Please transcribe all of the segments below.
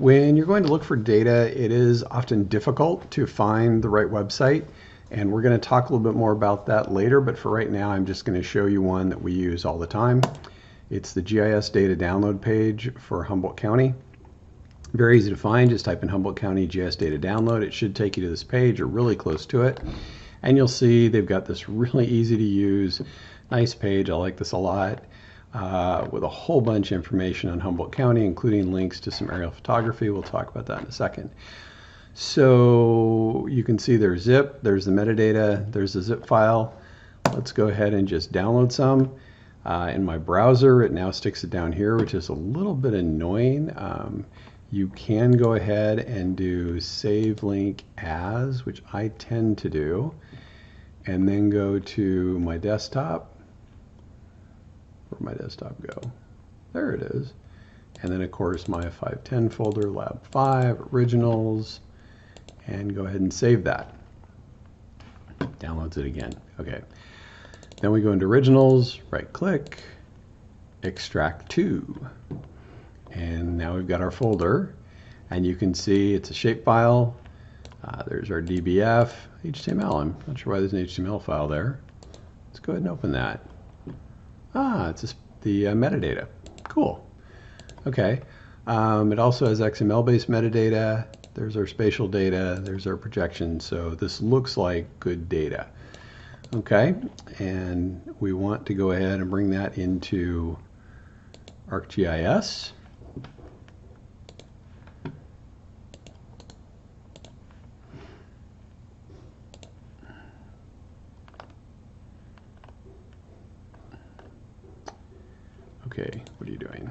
When you're going to look for data, it is often difficult to find the right website, and we're going to talk a little bit more about that later, but for right now I'm just going to show you one that we use all the time. It's the GIS data download page for Humboldt County. Very easy to find. Just type in Humboldt County GIS data download. It should take you to this page or really close to it, and you'll see they've got this really easy to use, nice page. I like this a lot. With a whole bunch of information on Humboldt County, including links to some aerial photography. We'll talk about that in a second. So you can see there's zip, there's the metadata, there's the zip file. Let's go ahead and just download some. In my browser, it now sticks it down here, which is a little bit annoying. You can go ahead and do save link as, which I tend to do, and then go to my desktop. Where'd my desktop go? There it is. And then of course my 510 folder, lab 5, originals, and go ahead and save that. Downloads it again. Okay. Then we go into originals, right click, extract to. And now we've got our folder, and you can see it's a shapefile. There's our DBF, HTML. I'm not sure why there's an HTML file there. Let's go ahead and open that. It's just the metadata. Cool. Okay. It also has XML-based metadata. There's our spatial data. There's our projection. So this looks like good data. Okay. And we want to go ahead and bring that into ArcGIS. Okay, what are you doing?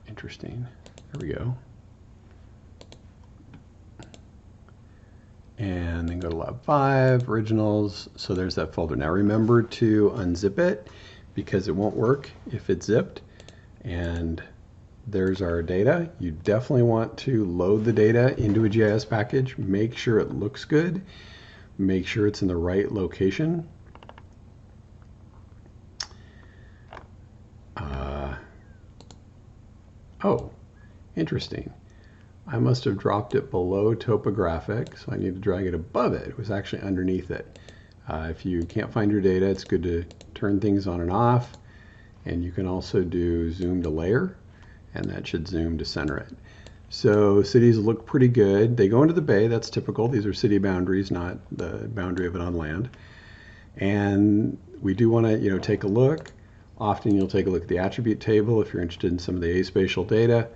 Interesting. There we go. And then go to lab 5, originals. So there's that folder. Now remember to unzip it because it won't work if it's zipped. And there's our data. You definitely want to load the data into a GIS package. Make sure it looks good. Make sure it's in the right location. Oh, interesting. I must have dropped it below topographic, so I need to drag it above it. It was actually underneath it. If you can't find your data, it's good to turn things on and off. And you can also do zoom to layer, and that should zoom to center it. So cities look pretty good. They go into the bay, that's typical. These are city boundaries, not the boundary of it on land. And we do want to, take a look. Often you'll take a look at the attribute table if you're interested in some of the aspatial data.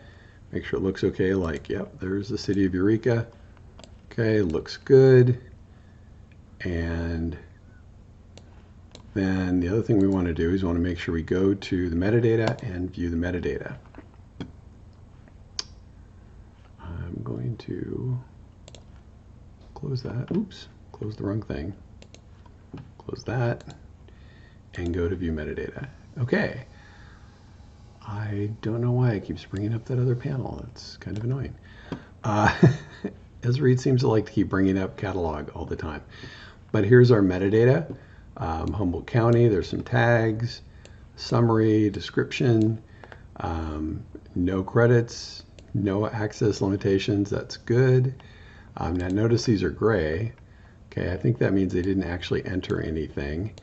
Make sure it looks okay, like, yep, there's the city of Eureka. Okay, looks good. And then the other thing we want to do is we want to make sure we go to the metadata and view the metadata. I'm going to close that. Oops, close the wrong thing. Close that and go to view metadata. Okay. I don't know why it keeps bringing up that other panel. That's kind of annoying. Esreed seems to like to keep bringing up catalog all the time. But here's our metadata. Humboldt County, there's some tags, summary, description, no credits, no access limitations. That's good. Now notice these are gray. Okay, I think that means they didn't actually enter anything.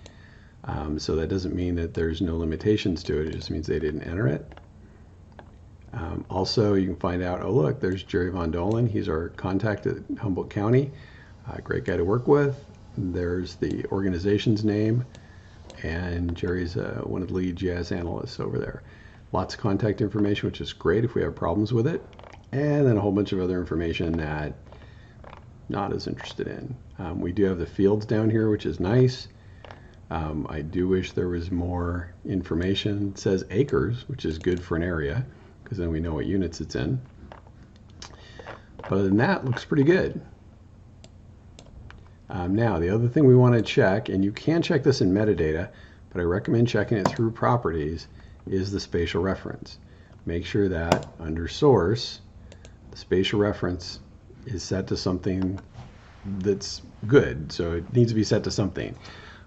So that doesn't mean that there's no limitations to it. It just means they didn't enter it. Also, you can find out, oh look, there's Jerry Von Dolan. He's our contact at Humboldt County. Great guy to work with. There's the organization's name, and Jerry's one of the lead GIS analysts over there. Lots of contact information, which is great if we have problems with it. And then a whole bunch of other information that not as interested in. We do have the fields down here, which is nice. I do wish there was more information. It says acres, which is good for an area, because then we know what units it's in. But other than that, looks pretty good. Now, the other thing we want to check, and you can check this in metadata, but I recommend checking it through properties, is the spatial reference. Make sure that under source, the spatial reference is set to something that's good. So it needs to be set to something.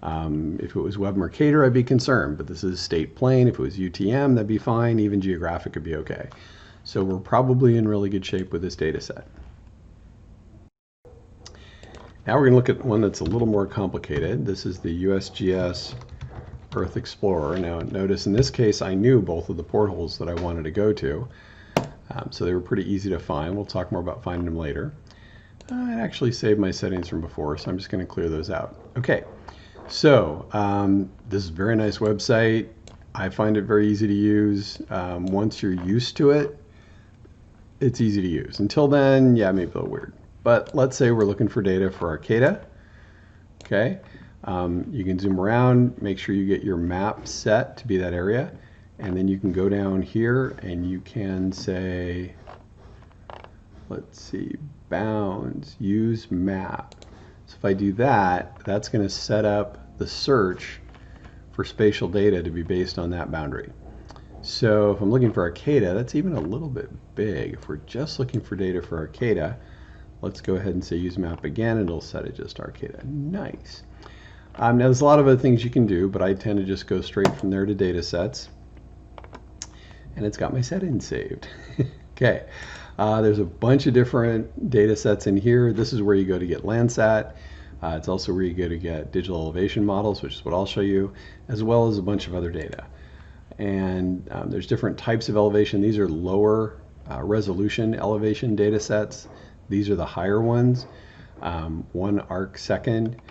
If it was Web Mercator, I'd be concerned, but this is state plain. If it was UTM, that'd be fine. Even geographic would be okay. So we're probably in really good shape with this data set. Now we're going to look at one that's a little more complicated. This is the USGS Earth Explorer. Now notice in this case I knew both of the portholes that I wanted to go to, so they were pretty easy to find. We'll talk more about finding them later. I actually saved my settings from before, so I'm just going to clear those out. Okay, so this is a very nice website. I find it very easy to use. Once you're used to it, it's easy to use. Until then, yeah, it may be a little weird. But let's say we're looking for data for Arcata. Okay, you can zoom around, make sure you get your map set to be that area, and then you can go down here and you can say, let's see, bounds, use map. So if I do that, that's going to set up the search for spatial data to be based on that boundary. So if I'm looking for Arcata, that's even a little bit big. If we're just looking for data for Arcata, let's go ahead and say use map again, and it'll set it just Arcata. Nice. Now there's a lot of other things you can do, but I tend to just go straight from there to data sets. And it's got my settings saved. Okay. There's a bunch of different data sets in here. This is where you go to get Landsat. It's also where you go to get digital elevation models, which is what I'll show you, as well as a bunch of other data. And there's different types of elevation. These are lower resolution elevation data sets. These are the higher ones. 1 arc second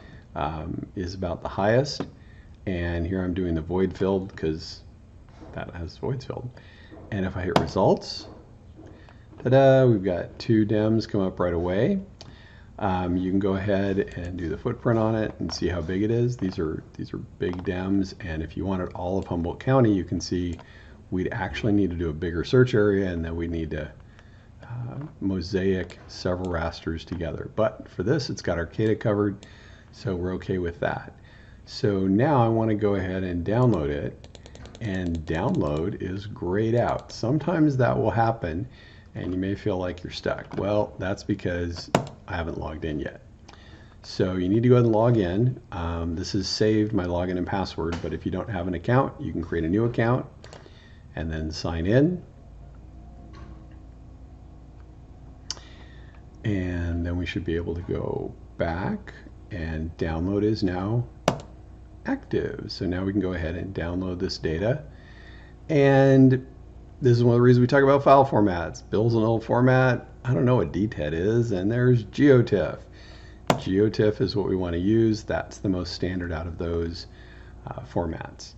is about the highest. And here I'm doing the void filled because that has voids filled. And if I hit results, ta-da, we've got 2 DEMs come up right away. You can go ahead and do the footprint on it and see how big it is. These are big DEMs, and if you wanted all of Humboldt County, you can see we'd actually need to do a bigger search area, and then we need to mosaic several rasters together. But for this, it's got Arcata covered, so we're okay with that. So now I want to go ahead and download it, and download is grayed out. Sometimes that will happen, and you may feel like you're stuck. Well, that's because I haven't logged in yet. So you need to go ahead and log in. This is saved my login and password, but if you don't have an account, you can create a new account and then sign in. And then we should be able to go back, and download is now active. So now we can go ahead and download this data. And this is one of the reasons we talk about file formats. Bill's an old format. I don't know what DTED is. And there's GeoTIFF. GeoTIFF is what we want to use. That's the most standard out of those formats.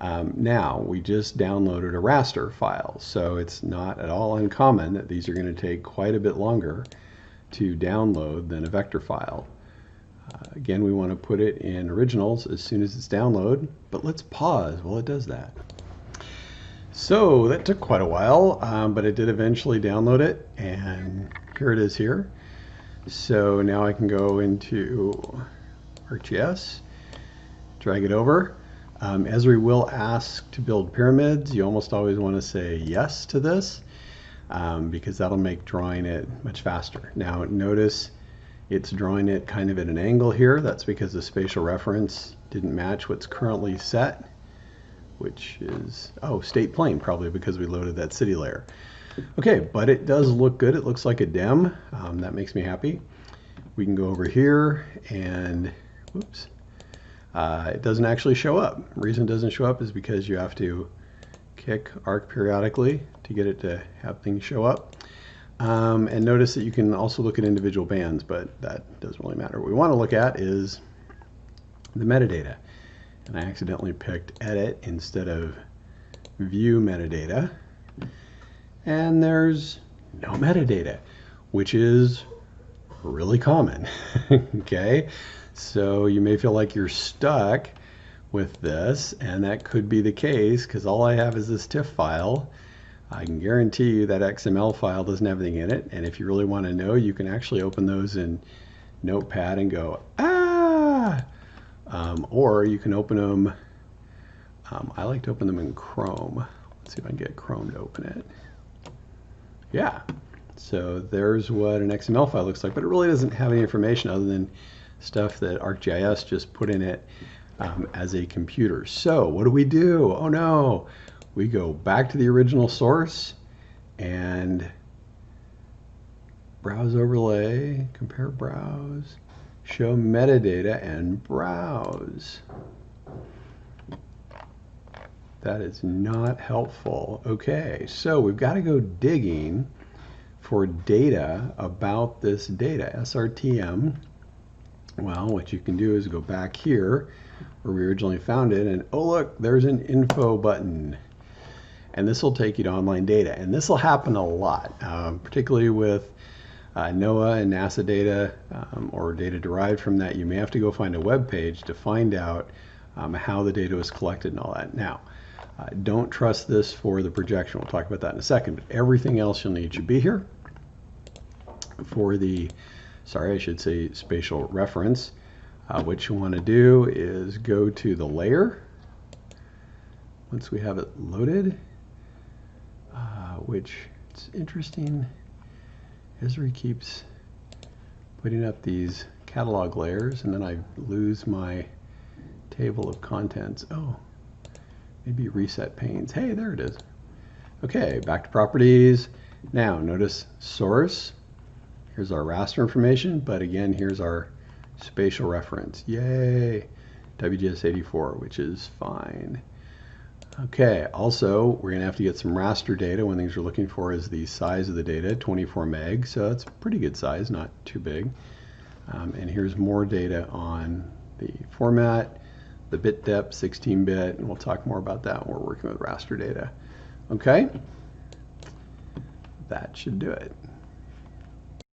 Now, we just downloaded a raster file, so it's not at all uncommon that these are going to take quite a bit longer to download than a vector file. Again, we want to put it in originals as soon as it's downloaded, but let's pause while it does that. So that took quite a while, but it did eventually download it, and here it is here. So now I can go into ArcGIS, drag it over. Esri will ask to build pyramids. You almost always want to say yes to this because that'll make drawing it much faster. Now notice it's drawing it kind of at an angle here. That's because the spatial reference didn't match what's currently set, which is, oh, state plane, probably because we loaded that city layer. Okay, but it does look good. It looks like a DEM. That makes me happy. We can go over here and, whoops, it doesn't actually show up. The reason it doesn't show up is because you have to kick arc periodically to get it to have things show up. And notice that you can also look at individual bands, but that doesn't really matter. What we want to look at is the metadata. And I accidentally picked edit instead of view metadata. And there's no metadata, which is really common. Okay, so you may feel like you're stuck with this, and that could be the case because all I have is this TIFF file. I can guarantee you that XML file doesn't have anything in it, and if you really want to know, you can actually open those in Notepad and go, ah! Or you can open them, I like to open them in Chrome. Let's see if I can get Chrome to open it. Yeah, so there's what an XML file looks like, but it really doesn't have any information other than stuff that ArcGIS just put in it as a computer. So what do? Oh no, we go back to the original source and browse overlay, compare browse, show metadata and browse. That is not helpful. Okay, so we've got to go digging for data about this data, SRTM. Well, what you can do is go back here where we originally found it, and oh look, there's an info button. And this will take you to online data. And this will happen a lot, particularly with NOAA and NASA data or data derived from that. You may have to go find a web page to find out how the data was collected and all that. Now, don't trust this for the projection. We'll talk about that in a second. But everything else you'll need should be here. For the, sorry, I should say spatial reference, what you want to do is go to the layer. Once we have it loaded, which it's interesting, Esri keeps putting up these catalog layers, and then I lose my table of contents. Oh, maybe reset panes. Hey, there it is. Okay, back to properties. Now, notice source. Here's our raster information, but again, here's our spatial reference. Yay! WGS84, which is fine. Okay, also, we're going to have to get some raster data. One of the things we're looking for is the size of the data, 24 meg, so that's pretty good size, not too big. And here's more data on the format, the bit depth, 16-bit, and we'll talk more about that when we're working with raster data. Okay? That should do it.